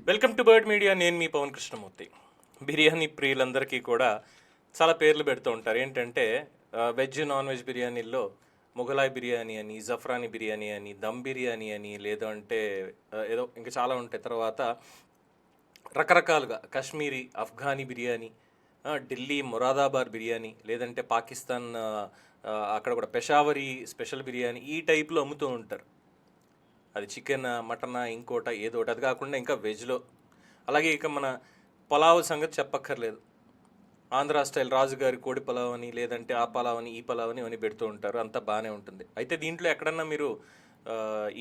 Welcome to bird media. నేను మీ పవన్ కృష్ణమూర్తి. బిర్యానీ ప్రియులందరికీ కూడా చాలా పేర్లు పెడుతూ ఉంటారు. ఏంటంటే వెజ్ నాన్ వెజ్ బిర్యానీల్లో మొగలాయ్ బిర్యానీ అని, జఫ్రానీ బిర్యానీ అని, దమ్ బిర్యానీ అని, లేదంటే ఏదో ఇంకా చాలా ఉంటాయి. తర్వాత రకరకాలుగా కాశ్మీరీ, అఫ్ఘానీ బిర్యానీ, ఢిల్లీ మొరాదాబాద్ బిర్యానీ, లేదంటే పాకిస్తాన్ అక్కడ కూడా పెషావరీ స్పెషల్ బిర్యానీ, ఈ టైప్లో అమ్ముతూ ఉంటారు. అది చికెన్, మటన్, ఇంకోట ఏదోటి. అది కాకుండా ఇంకా వెజ్లో అలాగే ఇక మన పలావ్ సంగతి చెప్పక్కర్లేదు. ఆంధ్ర స్టైల్ రాజుగారి కోడి పలావ్ అని, లేదంటే ఆ పలావ్ అని, ఈ పలావ్ అని ఇవన్నీ పెడుతూ ఉంటారు. అంతా బాగానే ఉంటుంది. అయితే దీంట్లో ఎక్కడన్నా మీరు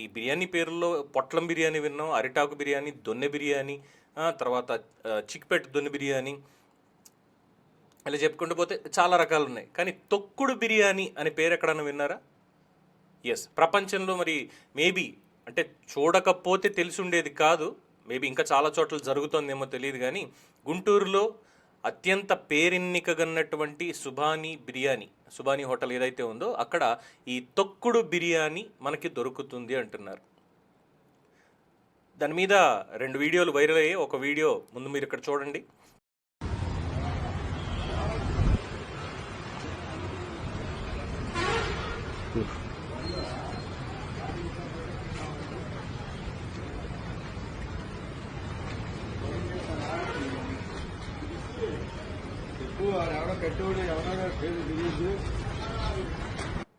ఈ బిర్యానీ పేరులో పొట్లం బిర్యానీ విన్నాం, అరిటాకు బిర్యానీ, దొన్నె బిర్యానీ, తర్వాత చిక్పెట్ దొన్నె బిర్యానీ, ఇలా చెప్పుకుంటూ పోతే చాలా రకాలు ఉన్నాయి. కానీ తొక్కుడు బిర్యానీ అనే పేరు ఎక్కడన్నా విన్నారా? ఎస్, ప్రపంచంలో మరి మేబీ అంటే చూడకపోతే తెలిసి ఉండేది కాదు, మేబీ ఇంకా చాలా చోట్ల జరుగుతుందేమో తెలియదు, కానీ గుంటూరులో అత్యంత పేరెన్నికగన్నటువంటి సుబానీ హోటల్ ఏదైతే ఉందో అక్కడ ఈ తొక్కుడు బిర్యానీ మనకి దొరుకుతుంది అంటున్నారు. దాని మీద 2 వీడియోలు వైరల్ అయ్యాయి. ఒక వీడియో ముందు మీరు ఇక్కడ చూడండి.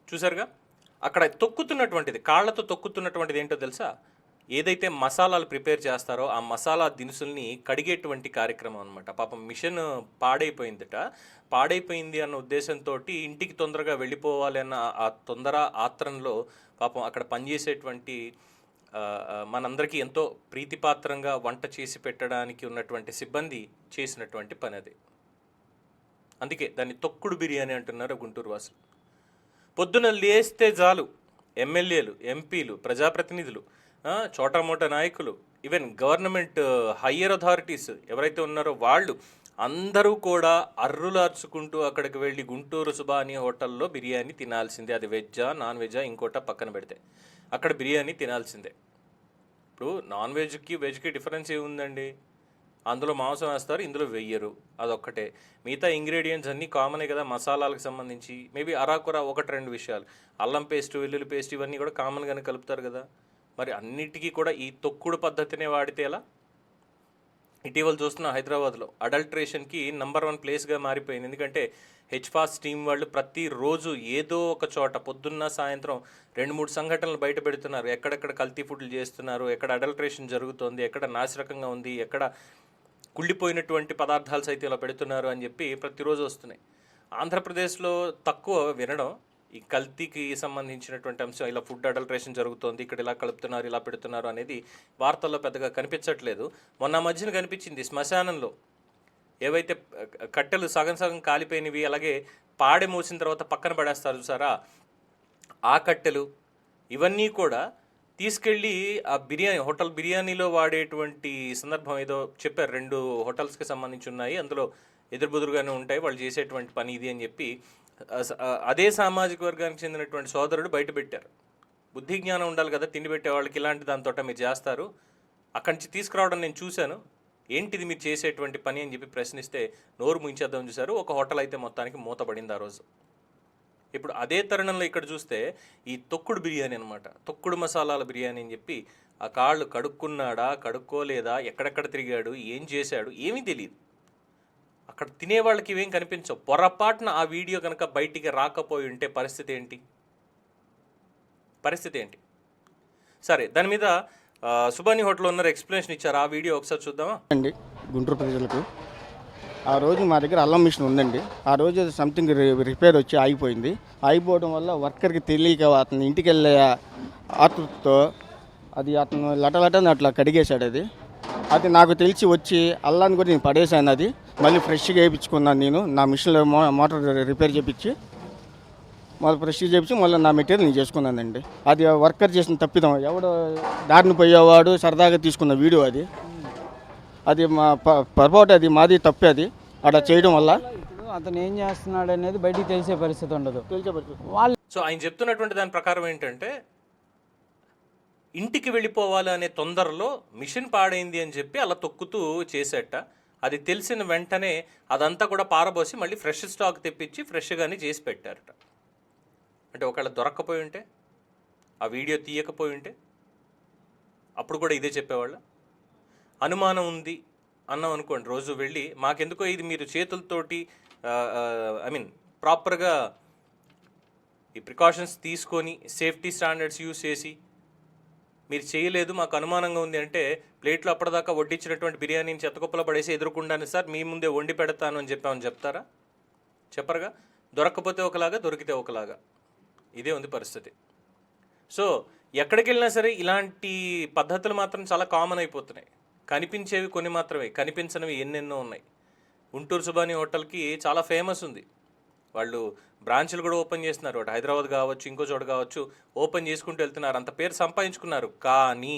చూసారుగా, అక్కడ తొక్కుతున్నటువంటిది, కాళ్లతో తొక్కుతున్నటువంటిది ఏంటో తెలుసా? ఏదైతే మసాలాలు ప్రిపేర్ చేస్తారో ఆ మసాలా దినుసుల్ని కడిగేటువంటి కార్యక్రమం అనమాట. పాపం మిషన్ పాడైపోయింది అన్న ఉద్దేశంతో ఇంటికి తొందరగా వెళ్ళిపోవాలి అన్న ఆ ఆత్రంలో పాపం అక్కడ పనిచేసేటువంటి మనందరికీ ఎంతో ప్రీతిపాత్రంగా వంట చేసి పెట్టడానికి ఉన్నటువంటి సిబ్బంది చేసినటువంటి పని అది. అందుకే దాన్ని తొక్కుడు బిర్యానీ అంటున్నారు గుంటూరు వాసులు. పొద్దున లేస్తే చాలు ఎమ్మెల్యేలు, ఎంపీలు, ప్రజాప్రతినిధులు, చోటామోటా నాయకులు, ఈవెన్ గవర్నమెంట్ హయ్యర్ అథారిటీస్ ఎవరైతే ఉన్నారో వాళ్ళు అందరూ కూడా అర్రులార్చుకుంటూ అక్కడికి వెళ్ళి గుంటూరు సుబానీ హోటల్లో బిర్యానీ తినాల్సిందే. అది వెజ్జా నాన్ వెజ్జా ఇంకోట పక్కన పెడితే అక్కడ బిర్యానీ తినాల్సిందే. ఇప్పుడు నాన్ వెజ్కి వెజ్కి డిఫరెన్స్ ఏముందండి? అందులో మాంసం వేస్తారు, ఇందులో వెయ్యరు, అదొక్కటే. మిగతా ఇంగ్రీడియంట్స్ అన్నీ కామనే కదా. మసాలాలకు సంబంధించి మేబీ అరాకురా 1-2 విషయాలు, అల్లం పేస్ట్, వెల్లుల్లి పేస్ట్, ఇవన్నీ కూడా కామన్గానే కలుపుతారు కదా. మరి అన్నిటికీ కూడా ఈ తొక్కుడు పద్ధతినే వాడితే ఎలా? ఇటీవల చూస్తున్న హైదరాబాద్లో అడల్ట్రేషన్కి నంబర్ 1 ప్లేస్గా మారిపోయింది. ఎందుకంటే హెచ్ఫాస్ట్ టీం వాళ్ళు ప్రతిరోజు ఏదో ఒక చోట పొద్దున్న సాయంత్రం 2-3 సంఘటనలు బయట పెడుతున్నారు. ఎక్కడెక్కడ కల్తీ ఫుడ్లు చేస్తున్నారు, ఎక్కడ అడల్ట్రేషన్ జరుగుతోంది, ఎక్కడ నాసిరకంగా ఉంది, ఎక్కడ కుళ్ళిపోయినటువంటి పదార్థాలు సైతం ఇలా పెడుతున్నారు అని చెప్పి ప్రతిరోజు వస్తున్నాయి. ఆంధ్రప్రదేశ్లో తక్కువ వినడం ఈ కల్తీకి సంబంధించినటువంటి అంశం. ఇలా ఫుడ్ అడల్ట్రేషన్ జరుగుతోంది, ఇక్కడ ఇలా కలుపుతున్నారు, ఇలా పెడుతున్నారు అనేది వార్తల్లో పెద్దగా కనిపించట్లేదు. మొన్న మధ్యన కనిపించింది శ్మశానంలో ఏవైతే కట్టెలు సగం కాలిపోయినవి, అలాగే పాడె మోసిన తర్వాత పక్కన పడేస్తారు చూసారా, ఆ కట్టెలు, ఇవన్నీ కూడా తీసుకెళ్ళి ఆ హోటల్ బిర్యానీలో వాడేటువంటి సందర్భం ఏదో చెప్పారు. 2 హోటల్స్కి సంబంధించి ఉన్నాయి, అందులో ఎదురుబుదురుగానే ఉంటాయి, వాళ్ళు చేసేటువంటి పని ఇది అని చెప్పి అదే సామాజిక వర్గానికి చెందినటువంటి సోదరుడు బయట పెట్టారు. బుద్ధి జ్ఞానం ఉండాలి కదా, తిండి పెట్టే వాళ్ళకి ఇలాంటి దాంతో మీరు చేస్తారు. అక్కడి నుంచి తీసుకురావడం నేను చూశాను, ఏంటిది మీరు చేసేటువంటి పని అని చెప్పి ప్రశ్నిస్తే నోరు ముంచేద్దాం చూశారు. ఒక హోటల్ అయితే మొత్తానికి మూతపడింది ఆ రోజు. ఇప్పుడు అదే తరుణంలో ఇక్కడ చూస్తే ఈ తొక్కుడు బిర్యానీ అనమాట, తొక్కుడు మసాలాల బిర్యానీ అని చెప్పి ఆ కాళ్ళు కడుక్కున్నాడా, కడుక్కోలేదా, ఎక్కడెక్కడ తిరిగాడు, ఏం చేశాడు ఏమీ తెలియదు. అక్కడ తినేవాళ్ళకి ఇవేం కనిపించవు. పొరపాటున ఆ వీడియో కనుక బయటికి రాకపోయి ఉంటే పరిస్థితి ఏంటి? సరే, దాని మీద సుబానీ హోటల్ ఓనర్ ఎక్స్ప్లెనేషన్ ఇచ్చారు. ఆ వీడియో ఒకసారి చూద్దామా అండి. గుంటూరు ప్రజలకు ఆ రోజు మా దగ్గర అల్లం మిషన్ ఉందండి. ఆ రోజు సంథింగ్ రిపేర్ వచ్చి ఆగిపోయింది. ఆగిపోవడం వల్ల వర్కర్కి తెలియక అతను ఇంటికి వెళ్ళే ఆతృతతో అది అతను లటలటని అట్లా కడిగేశాడు. అది నాకు తెలిసి వచ్చి అల్లాన్ని కూడా నేను పడేశాను. అది మళ్ళీ ఫ్రెష్గా వేయించుకున్నాను నేను. నా మిషన్లో మోటార్ రిపేర్ చేయించి మళ్ళీ ఫ్రెష్గా చేయించి మళ్ళీ నా మెటీరియల్ నేను చేసుకున్నానండి. అది వర్కర్ చేసిన తప్పిదం. ఎవడో దారిని పోయేవాడు సరదాగా తీసుకున్న వీడియో అది మా పొరపాటు, అది మాది తప్పే. అది అలా చేయడం వల్ల అతను ఏం చేస్తున్నాడు అనేది బయటికి తెలిసే పరిస్థితి ఉండదు. సో ఆయన చెప్తున్నటువంటి దాని ప్రకారం ఏంటంటే ఇంటికి వెళ్ళిపోవాలి అనే తొందరలో మిషన్ పాడైంది అని చెప్పి అలా తొక్కుతూ చేసేట. అది తెలిసిన వెంటనే అదంతా కూడా పారబోసి మళ్ళీ ఫ్రెష్ స్టాక్ తెప్పించి ఫ్రెష్గానే చేసి పెట్టారట. అంటే ఒకవేళ దొరక్కపోయి ఉంటే, ఆ వీడియో తీయకపోయి ఉంటే అప్పుడు కూడా ఇదే చెప్పేవాళ్ళ. అనుమానం ఉంది అన్నాం అనుకోండి, రోజు వెళ్ళి మాకెందుకో ఇది మీరు చేతులతోటి ప్రాపర్గా ఈ ప్రికాషన్స్ తీసుకొని సేఫ్టీ స్టాండర్డ్స్ యూజ్ చేసి మీరు చేయలేదు, మాకు అనుమానంగా ఉంది అంటే ప్లేట్లో అప్పటిదాకా వడ్డించినటువంటి బిర్యానీని చెత్తకుప్పలో పడేసి ఎదురుకుండానే సార్ మీ ముందే వండి పెడతాను అని చెప్పామని చెప్తారా? చెప్పరుగా. దొరక్కపోతే ఒకలాగా, దొరికితే ఒకలాగా. ఇదే ఉంది పరిస్థితి. సో ఎక్కడికి వెళ్ళినా సరే ఇలాంటి పద్ధతులు మాత్రం చాలా కామన్ అయిపోతున్నాయి. కనిపించేవి కొన్ని మాత్రమే, కనిపించనివి ఎన్నెన్నో ఉన్నాయి. గుంటూరు సుబాని హోటల్కి చాలా ఫేమస్ ఉంది. వాళ్ళు బ్రాంచ్లు కూడా ఓపెన్ చేస్తున్నారు. ఒకటి హైదరాబాద్ కావచ్చు, ఇంకో చోట కావచ్చు, ఓపెన్ చేసుకుంటూ వెళ్తున్నారు. అంత పేరు సంపాదించుకున్నారు. కానీ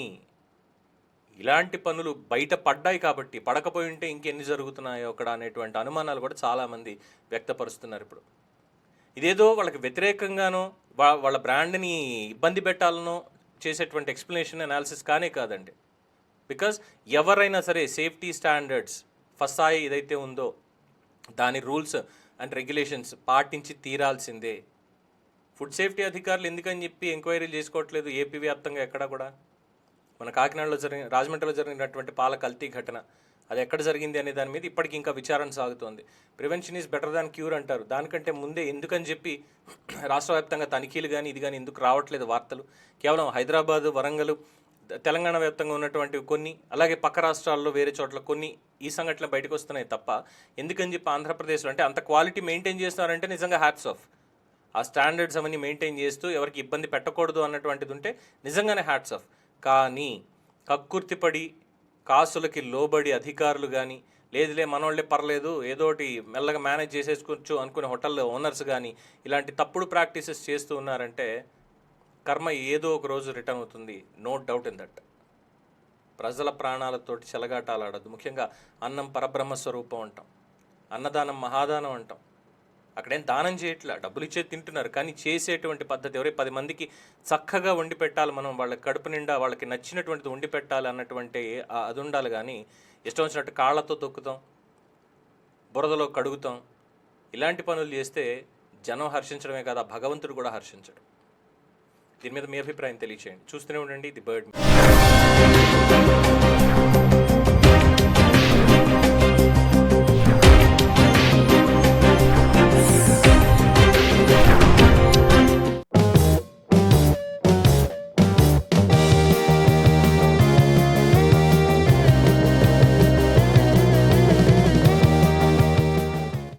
ఇలాంటి పనులు బయట పడ్డాయి కాబట్టి, పడకపోయి ఉంటే ఇంకెన్ని జరుగుతున్నాయో అక్కడ అనేటువంటి అనుమానాలు కూడా చాలామంది వ్యక్తపరుస్తున్నారు. ఇప్పుడు ఇదేదో వాళ్ళకి వ్యతిరేకంగానో వాళ్ళ బ్రాండ్ని ఇబ్బంది పెట్టాలనో చేసేటువంటి ఎక్స్ప్లెనేషన్ అనాలిసిస్ కానే కాదండి. బికాజ్ ఎవరైనా సరే సేఫ్టీ స్టాండర్డ్స్ ఫసాయి ఏదైతే ఉందో దాని రూల్స్ అండ్ రెగ్యులేషన్స్ పాటించి తీరాల్సిందే. ఫుడ్ సేఫ్టీ అధికారులు ఎందుకని చెప్పి ఎంక్వైరీలు చేసుకోవట్లేదు ఏపీ వ్యాప్తంగా ఎక్కడ కూడా? మన కాకినాడలో రాజమండ్రిలో జరిగినటువంటి పాల కల్తీ ఘటన, అది ఎక్కడ జరిగింది అనే దాని మీద ఇప్పటికి ఇంకా విచారణ సాగుతోంది. Prevention is better than cure అంటారు. దానికంటే ముందే ఎందుకని చెప్పి రాష్ట్ర వ్యాప్తంగా తనిఖీలు కానీ ఇది కానీ ఎందుకు రావట్లేదు వార్తలు? కేవలం హైదరాబాదు, వరంగల్, తెలంగాణ వ్యాప్తంగా ఉన్నటువంటి కొన్ని, అలాగే పక్క రాష్ట్రాల్లో వేరే చోట్ల కొన్ని ఈ సంఘటనలు బయటకు వస్తున్నాయి తప్ప ఎందుకని చెప్పి ఆంధ్రప్రదేశ్లో అంటే అంత క్వాలిటీ మెయింటైన్ చేస్తున్నారంటే నిజంగా హ్యాట్స్ ఆఫ్. ఆ స్టాండర్డ్స్ అవన్నీ మెయింటైన్ చేస్తూ ఎవరికి ఇబ్బంది పెట్టకూడదు అన్నటువంటిది ఉంటే నిజంగానే హ్యాట్స్ ఆఫ్. కానీ కక్కుర్తిపడి కాసులకి లోబడి అధికారులు కానీ, లేదులే మనోళ్ళే పర్లేదు ఏదోటి మెల్లగా మేనేజ్ చేసేసుకోవచ్చు అనుకునే హోటల్ ఓనర్స్ కానీ ఇలాంటి తప్పుడు ప్రాక్టీసెస్ చేస్తూ ఉన్నారంటే కర్మ ఏదో ఒక రోజు రిటర్న్ అవుతుంది. No doubt in that. ప్రజల ప్రాణాలతోటి చెలగాటాలాడద్దు. ముఖ్యంగా అన్నం పరబ్రహ్మ స్వరూపం అంటాం, అన్నదానం మహాదానం అంటాం. అక్కడేం దానం చేయట్లా, డబ్బులు ఇచ్చే తింటున్నారు. కానీ చేసేటువంటి పద్ధతి ఎవరే 10 మందికి చక్కగా వండి పెట్టాలి, మనం వాళ్ళ కడుపు నిండా వాళ్ళకి నచ్చినటువంటిది వండి పెట్టాలి అన్నటువంటి అది ఉండాలి. కానీ ఇష్టం వచ్చినట్టు కాళ్ళతో తొక్కుతాం, బురదలో కడుగుతాం, ఇలాంటి పనులు చేస్తే జనం హర్షించడమే కాదు, ఆ భగవంతుడు కూడా హర్షించడు. దీని మీద మీ అభిప్రాయం తెలియచేయండి. చూస్తూనే ఉండండి ది బర్డ్.